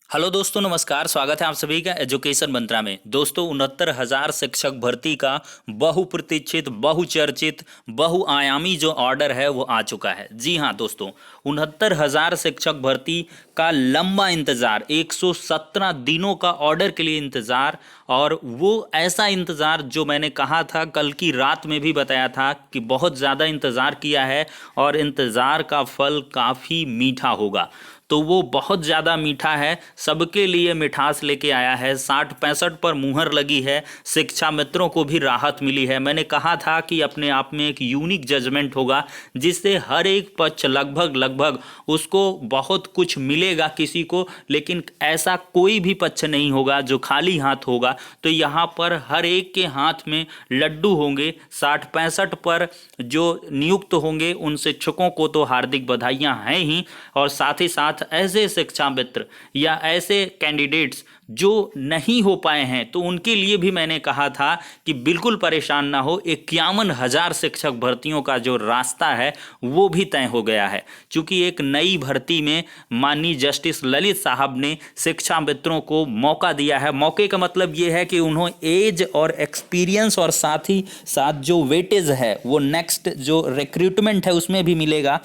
Hello दोस्तों, नमस्कार। स्वागत है आप सभी का एजुकेशन मंत्रा में। दोस्तों, 69,000 शिक्षक भर्ती का बहुप्रतीक्षित, बहुचर्चित, बहुआयामी जो ऑर्डर है वो आ चुका है। जी हाँ दोस्तों, 69,000 शिक्षक भर्ती का लंबा इंतजार, 117 दिनों का ऑर्डर के लिए इंतजार। और वो ऐसा इंतजार जो मैंने कहा था, कल की रात में भी बताया था कि बहुत ज़्यादा इंतजार किया है और इंतजार का फल काफ़ी मीठा होगा। तो वो बहुत ज़्यादा मीठा है, सबके लिए मिठास लेके आया है। 60-65 पर मुहर लगी है, शिक्षा मित्रों को भी राहत मिली है। मैंने कहा था कि अपने आप में एक यूनिक जजमेंट होगा जिससे हर एक पक्ष लगभग लगभग उसको बहुत कुछ मिलेगा किसी को, लेकिन ऐसा कोई भी पक्ष नहीं होगा जो खाली हाथ होगा। तो यहाँ पर हर एक के हाथ में लड्डू होंगे। 60-65 पर जो नियुक्त होंगे उन शिक्षकों को तो हार्दिक बधाइयाँ हैं ही, और साथ ही साथ ऐसे शिक्षा मित्र या ऐसे कैंडिडेट्स जो नहीं हो पाए हैं तो उनके लिए भी मैंने कहा था कि बिल्कुल परेशान ना हो। 51,000 शिक्षक भर्तियों का जो रास्ता है वो भी तय हो गया है, क्योंकि एक नई भर्ती में माननीय जस्टिस ललित साहब ने शिक्षा मित्रों को मौका दिया है। मौके का मतलब ये है कि उन्होंने एज और एक्सपीरियंस और साथ ही साथ जो वेटेज है वो नेक्स्ट जो रिक्रूटमेंट है उसमें भी मिलेगा।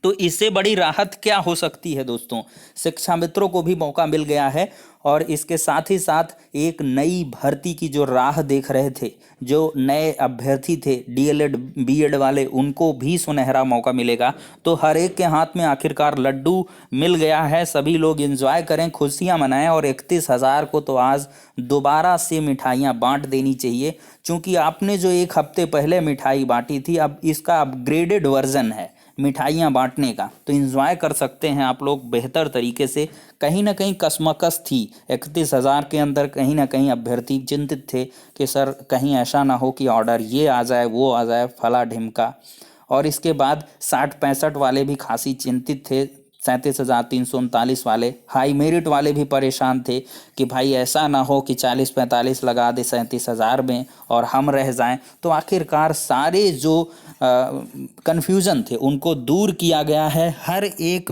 तो इससे बड़ी राहत क्या हो सकती है दोस्तों। शिक्षा मित्रों को भी मौका मिल गया है और इसके साथ ही साथ एक नई भर्ती की जो राह देख रहे थे, जो नए अभ्यर्थी थे डीएलएड बीएड वाले, उनको भी सुनहरा मौका मिलेगा। तो हर एक के हाथ में आखिरकार लड्डू मिल गया है। सभी लोग एंजॉय करें, खुशियां मनाएं और 31,000 को तो आज दोबारा से मिठाइयां बांट देनी चाहिए, क्योंकि आपने जो एक हफ्ते पहले मिठाई बांटी थी अब इसका अपग्रेडेड वर्जन है मिठाइयाँ बांटने का। तो एंजॉय कर सकते हैं आप लोग बेहतर तरीके से। कहीं ना कहीं कसमकस थी 31,000 के अंदर, कहीं ना कहीं अभ्यर्थी चिंतित थे कि सर कहीं ऐसा ना हो कि ऑर्डर ये आ जाए वो आ जाए फला ढिमका। और इसके बाद 60-65 वाले भी खासी चिंतित थे, 37,339 वाले हाई मेरिट वाले भी परेशान थे कि भाई ऐसा ना हो कि 40-45 लगा दे 37,000 में और हम रह जाएं। तो आखिरकार सारे जो कन्फ्यूज़न थे उनको दूर किया गया है, हर एक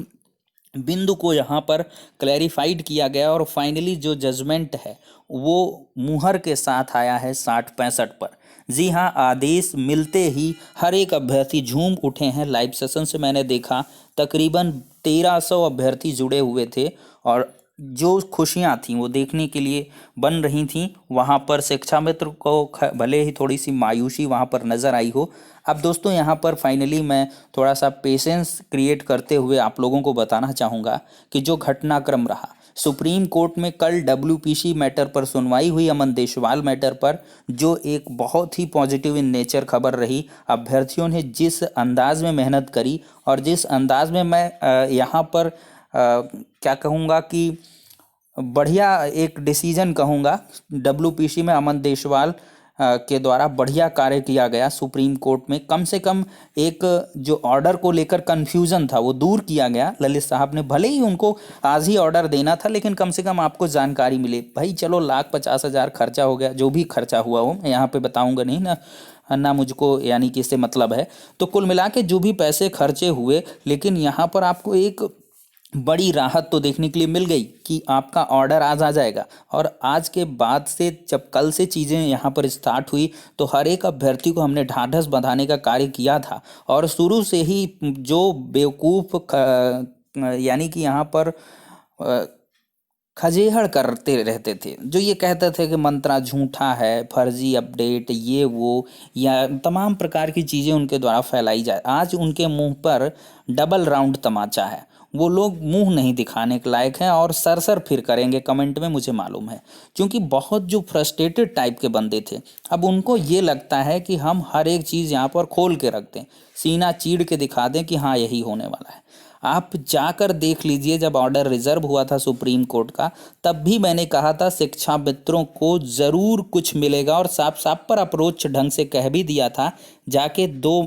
बिंदु को यहाँ पर क्लैरिफाइड किया गया और फाइनली जो जजमेंट है वो मुहर के साथ आया है 60-65 पर। जी हाँ, आदेश मिलते ही हर एक अभ्यर्थी झूम उठे हैं। लाइव सेशन से मैंने देखा तकरीबन 1,300 अभ्यर्थी जुड़े हुए थे और जो खुशियाँ थीं वो देखने के लिए बन रही थीं। वहाँ पर शिक्षा मित्र को भले ही थोड़ी सी मायूसी वहाँ पर नज़र आई हो। अब दोस्तों यहाँ पर फाइनली मैं थोड़ा सा पेशेंस क्रिएट करते हुए आप लोगों को बताना चाहूँगा कि जो घटनाक्रम रहा सुप्रीम कोर्ट में कल डब्ल्यूपीसी मैटर पर सुनवाई हुई, अमन देशवाल मैटर पर, जो एक बहुत ही पॉजिटिव इन नेचर खबर रही। अभ्यर्थियों ने जिस अंदाज में मेहनत करी और जिस अंदाज में मैं यहाँ पर क्या कहूँगा कि बढ़िया एक डिसीजन कहूँगा, डब्ल्यूपीसी में अमन देशवाल के द्वारा बढ़िया कार्य किया गया। सुप्रीम कोर्ट में कम से कम एक जो ऑर्डर को लेकर कन्फ्यूज़न था वो दूर किया गया। ललित साहब ने भले ही उनको आज ही ऑर्डर देना था, लेकिन कम से कम आपको जानकारी मिले। भाई चलो 1,50,000 खर्चा हो गया, जो भी खर्चा हुआ हो मैं यहाँ पे बताऊँगा नहीं ना मुझको यानी कि इससे मतलब है। तो कुल मिला के जो भी पैसे खर्चे हुए, लेकिन यहाँ पर आपको एक बड़ी राहत तो देखने के लिए मिल गई कि आपका ऑर्डर आज आ जाएगा। और आज के बाद से जब कल से चीज़ें यहाँ पर स्टार्ट हुई तो हर एक अभ्यर्थी को हमने ढाढ़स बंधाने का कार्य किया था। और शुरू से ही जो बेवकूफ़ यानी कि यहाँ पर खजेहड़ करते रहते थे, जो ये कहते थे कि मंत्रा झूठा है, फर्जी अपडेट, ये वो, या तमाम प्रकार की चीज़ें उनके द्वारा फैलाई जाए, आज उनके मुंह पर डबल राउंड तमाचा है। वो लोग मुंह नहीं दिखाने के लायक हैं और सरसर फिर करेंगे कमेंट में, मुझे मालूम है, क्योंकि बहुत जो फ्रस्ट्रेटेड टाइप के बंदे थे अब उनको ये लगता है कि हम हर एक चीज़ यहाँ पर खोल के रख दें, सीना चीड़ के दिखा दें कि हाँ यही होने वाला है। आप जाकर देख लीजिए, जब ऑर्डर रिजर्व हुआ था सुप्रीम कोर्ट का तब भी मैंने कहा था शिक्षा मित्रों को ज़रूर कुछ मिलेगा और साफ साफ पर अप्रोच ढंग से कह भी दिया था। जाके 2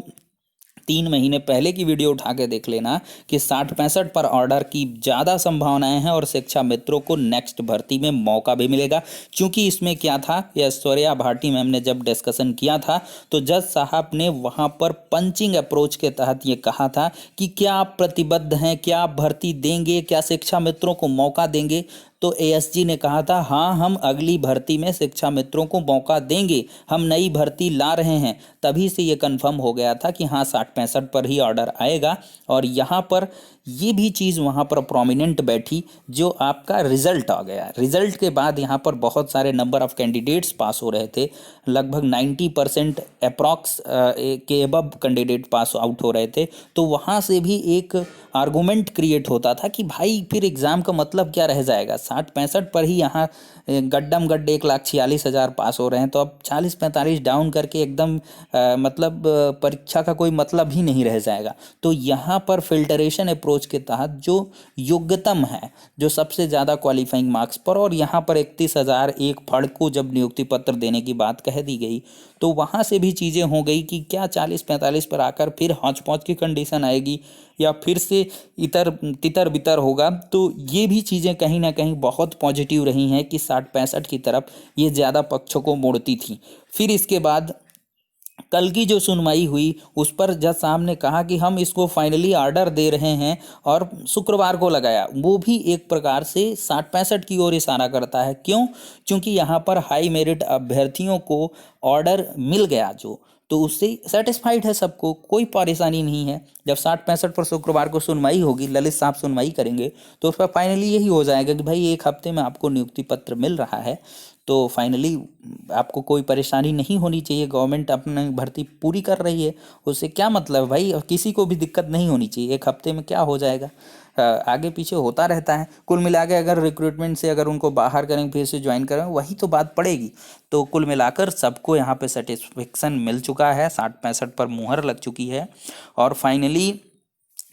3 महीने पहले की वीडियो उठा के देख लेना कि 60-65 पर ऑर्डर की ज़्यादा संभावनाएं हैं और शिक्षा मित्रों को नेक्स्ट भर्ती में मौका भी मिलेगा। क्योंकि इसमें क्या था, ये ऐश्वर्या भाटी मैम ने जब डिस्कशन किया था तो जज साहब ने वहां पर पंचिंग अप्रोच के तहत ये कहा था कि क्या आप प्रतिबद्ध हैं, क्या आप भर्ती देंगे, क्या शिक्षा मित्रों को मौका देंगे। तो एएसजी ने कहा था हाँ, हम अगली भर्ती में शिक्षा मित्रों को मौका देंगे, हम नई भर्ती ला रहे हैं। तभी से ये कंफर्म हो गया था कि हाँ 60-65 पर ही ऑर्डर आएगा। और यहाँ पर ये भी चीज़ वहाँ पर प्रोमिनेंट बैठी जो आपका रिजल्ट आ गया। रिजल्ट के बाद यहाँ पर बहुत सारे नंबर ऑफ कैंडिडेट्स पास हो रहे थे, लगभग 90% अप्रॉक्स के अबव कैंडिडेट पास आउट हो रहे थे। तो वहाँ से भी एक आर्गूमेंट क्रिएट होता था कि भाई फिर एग्ज़ाम का मतलब क्या रह जाएगा। 60-65 पर ही यहाँ गड्ढम गड्ढे 1,46,000 पास हो रहे हैं, तो अब 40-45 डाउन करके एकदम मतलब परीक्षा का कोई मतलब ही नहीं रह जाएगा। तो यहाँ पर फिल्टरेशन अप्रोच के तहत जो योग्यतम है, जो सबसे ज़्यादा क्वालिफाइंग मार्क्स पर, और यहाँ पर 31,000 एक फड़ को जब नियुक्ति पत्र देने की बात कह दी गई तो वहाँ से भी चीज़ें हो गई कि क्या 40-45 पर आकर फिर हौच पौच की कंडीशन आएगी या फिर से इतर तितर बितर होगा। तो ये भी चीज़ें कहीं ना कहीं बहुत पॉजिटिव रही हैं कि 60-65 की तरफ ये ज़्यादा पक्षों को मोड़ती थी। फिर इसके बाद कल की जो सुनवाई हुई उस पर जज साहब ने कहा कि हम इसको फाइनली ऑर्डर दे रहे हैं और शुक्रवार को लगाया। वो भी एक प्रकार से 60-65 की ओर इशारा करता है। क्यों? क्योंकि यहाँ पर हाई मेरिट अभ्यर्थियों को ऑर्डर मिल गया जो, तो उससे सेटिस्फाइड है सबको, कोई परेशानी नहीं है। जब 60-65 पर शुक्रवार को सुनवाई होगी, ललित साहब सुनवाई करेंगे, तो उस पर फाइनली यही हो जाएगा कि भाई 1 हफ्ते में आपको नियुक्ति पत्र मिल रहा है, तो फाइनली आपको कोई परेशानी नहीं होनी चाहिए। गवर्नमेंट अपनी भर्ती पूरी कर रही है, उससे क्या मतलब भाई, किसी को भी दिक्कत नहीं होनी चाहिए। 1 हफ्ते में क्या हो जाएगा, आगे पीछे होता रहता है। कुल मिला के अगर रिक्रूटमेंट से अगर उनको बाहर करेंगे फिर से ज्वाइन करेंगे, वही तो बात पड़ेगी। तो कुल मिलाकर सबको यहाँ पे सेटिस्फेक्शन मिल चुका है, 60-65 पर मुहर लग चुकी है। और फाइनली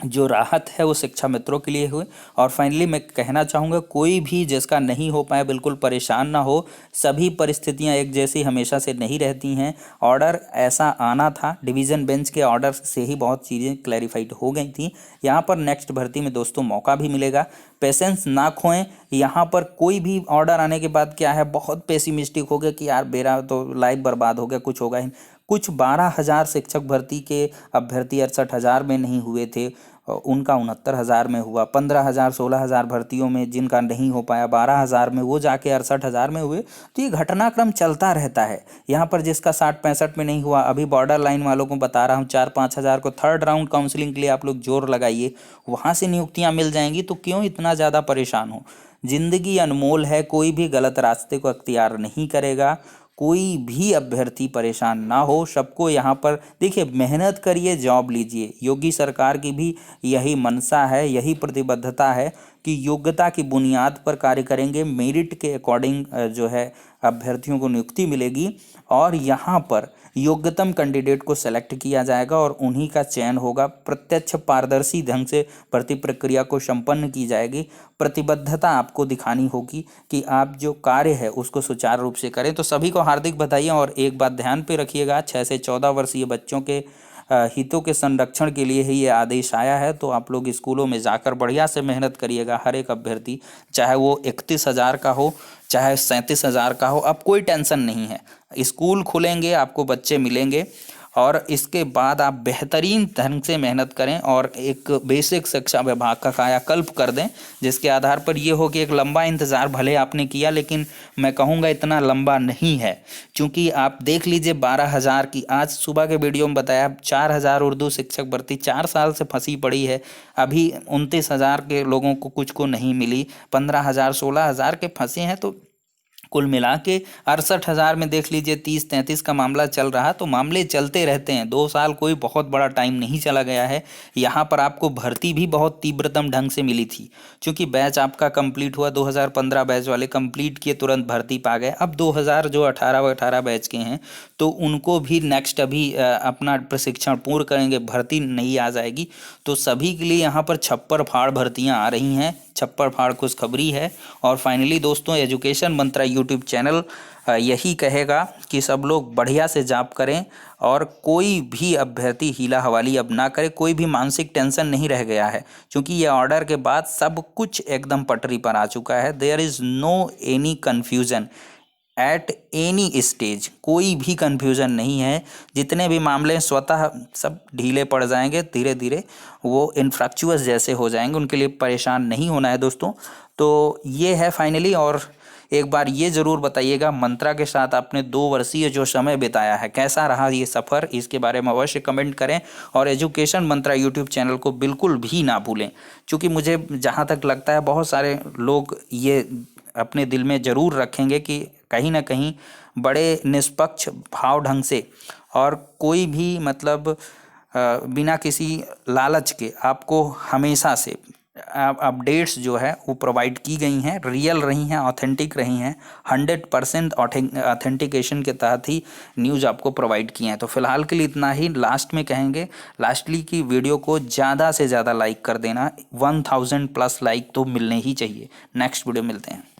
जो राहत है वो शिक्षा मित्रों के लिए हुई। और फाइनली मैं कहना चाहूँगा, कोई भी जिसका नहीं हो पाए बिल्कुल परेशान ना हो। सभी परिस्थितियां एक जैसी हमेशा से नहीं रहती हैं। ऑर्डर ऐसा आना था, डिवीज़न बेंच के ऑर्डर से ही बहुत चीज़ें क्लैरिफाइड हो गई थी। यहाँ पर नेक्स्ट भर्ती में दोस्तों मौका भी मिलेगा, पेशेंस ना खोएं। यहाँ पर कोई भी ऑर्डर आने के बाद क्या है, बहुत पेसिमिस्टिक हो गया कि यार मेरा तो लाइफ बर्बाद हो गया, कुछ होगा ही। कुछ 12,000 शिक्षक भर्ती के अभ्यर्थी 68,000 में नहीं हुए थे, उनका 69,000 में हुआ। 15,000 16,000 भर्तियों में जिनका नहीं हो पाया 12,000 में, वो जाके 68,000 में हुए। तो ये घटनाक्रम चलता रहता है। यहाँ पर जिसका 60-65 में नहीं हुआ, अभी बॉर्डर लाइन वालों को बता रहा हूँ, 4-5 हज़ार को थर्ड राउंड काउंसलिंग के लिए आप लोग जोर लगाइए, वहाँ से नियुक्तियाँ मिल जाएंगी। तो क्यों इतना ज़्यादा परेशान हो। जिंदगी अनमोल है, कोई भी गलत रास्ते को अख्तियार नहीं करेगा। कोई भी अभ्यर्थी परेशान ना हो। सबको यहाँ पर देखिए, मेहनत करिए, जॉब लीजिए। योगी सरकार की भी यही मनसा है, यही प्रतिबद्धता है कि योग्यता की बुनियाद पर कार्य करेंगे, मेरिट के अकॉर्डिंग जो है अभ्यर्थियों को नियुक्ति मिलेगी और यहाँ पर योग्यतम कैंडिडेट को सेलेक्ट किया जाएगा और उन्हीं का चयन होगा। प्रत्यक्ष पारदर्शी ढंग से भर्ती प्रक्रिया को संपन्न की जाएगी। प्रतिबद्धता आपको दिखानी होगी कि आप जो कार्य है उसको सुचारू रूप से करें। तो सभी को हार्दिक बधाई। और एक बात ध्यान पे रखिएगा, 6 से 14 वर्षीय बच्चों के हितों के संरक्षण के लिए ही ये आदेश आया है। तो आप लोग स्कूलों में जाकर बढ़िया से मेहनत करिएगा। हर एक अभ्यर्थी, चाहे वो 31,000 का हो, चाहे 37,000 का हो, अब कोई टेंशन नहीं है। स्कूल खुलेंगे, आपको बच्चे मिलेंगे और इसके बाद आप बेहतरीन ढंग से मेहनत करें और एक बेसिक शिक्षा विभाग का कायाकल्प कर दें, जिसके आधार पर ये हो कि एक लंबा इंतज़ार भले आपने किया, लेकिन मैं कहूँगा इतना लंबा नहीं है। क्योंकि आप देख लीजिए 12,000 की, आज सुबह के वीडियो में बताया 4,000 उर्दू शिक्षक भर्ती 4 साल से फंसी पड़ी है। अभी 29,000 के लोगों को कुछ को नहीं मिली, 15,000 16,000 के फंसे हैं। तो कुल मिला के 68,000 में देख लीजिए 30-33 का मामला चल रहा। तो मामले चलते रहते हैं, 2 साल कोई बहुत बड़ा टाइम नहीं चला गया है। यहाँ पर आपको भर्ती भी बहुत तीव्रतम ढंग से मिली थी, क्योंकि बैच आपका कंप्लीट हुआ। 2015 बैच वाले कंप्लीट किए, तुरंत भर्ती पा गए। अब 2000 जो 18 बैच के हैं तो उनको भी नेक्स्ट अभी अपना प्रशिक्षण पूर्ण करेंगे, भर्ती नहीं आ जाएगी। तो सभी के लिए यहाँ पर छप्पर फाड़ भर्तियाँ आ रही हैं। छप्पर फाड़ खुशखबरी है। और फाइनली दोस्तों, एजुकेशन मंत्रा यूट्यूब चैनल यही कहेगा कि सब लोग बढ़िया से जाप करें और कोई भी अभ्यर्थी हीला हवाली अब ना करे, कोई भी मानसिक टेंशन नहीं रह गया है, क्योंकि ये ऑर्डर के बाद सब कुछ एकदम पटरी पर आ चुका है। There is no any confusion at any stage, कोई भी कन्फ्यूज़न नहीं है। जितने भी मामले स्वतः सब ढीले पड़ जाएंगे, धीरे धीरे वो इन्फ्रक्चुअस जैसे हो जाएंगे, उनके लिए परेशान नहीं होना है दोस्तों। तो ये है फाइनली। और एक बार ये ज़रूर बताइएगा, मंत्रा के साथ आपने 2 वर्षीय जो समय बिताया है, कैसा रहा ये सफ़र, इसके बारे में अवश्य कमेंट करें। और एजुकेशन मंत्रा यूट्यूब चैनल को बिल्कुल भी ना भूलें, क्योंकि मुझे जहाँ तक लगता है बहुत सारे लोग ये अपने दिल में ज़रूर रखेंगे कि कहीं ना कहीं बड़े निष्पक्ष भाव ढंग से और कोई भी मतलब बिना किसी लालच के आपको हमेशा से अपडेट्स जो है वो प्रोवाइड की गई हैं, रियल रही हैं, ऑथेंटिक रही हैं, 100% ऑथेंटिकेशन के तहत ही न्यूज़ आपको प्रोवाइड की हैं। तो फिलहाल के लिए इतना ही। लास्ट में कहेंगे, लास्टली की वीडियो को ज़्यादा से ज़्यादा लाइक कर देना, 1000+ लाइक तो मिलने ही चाहिए। नेक्स्ट वीडियो मिलते हैं।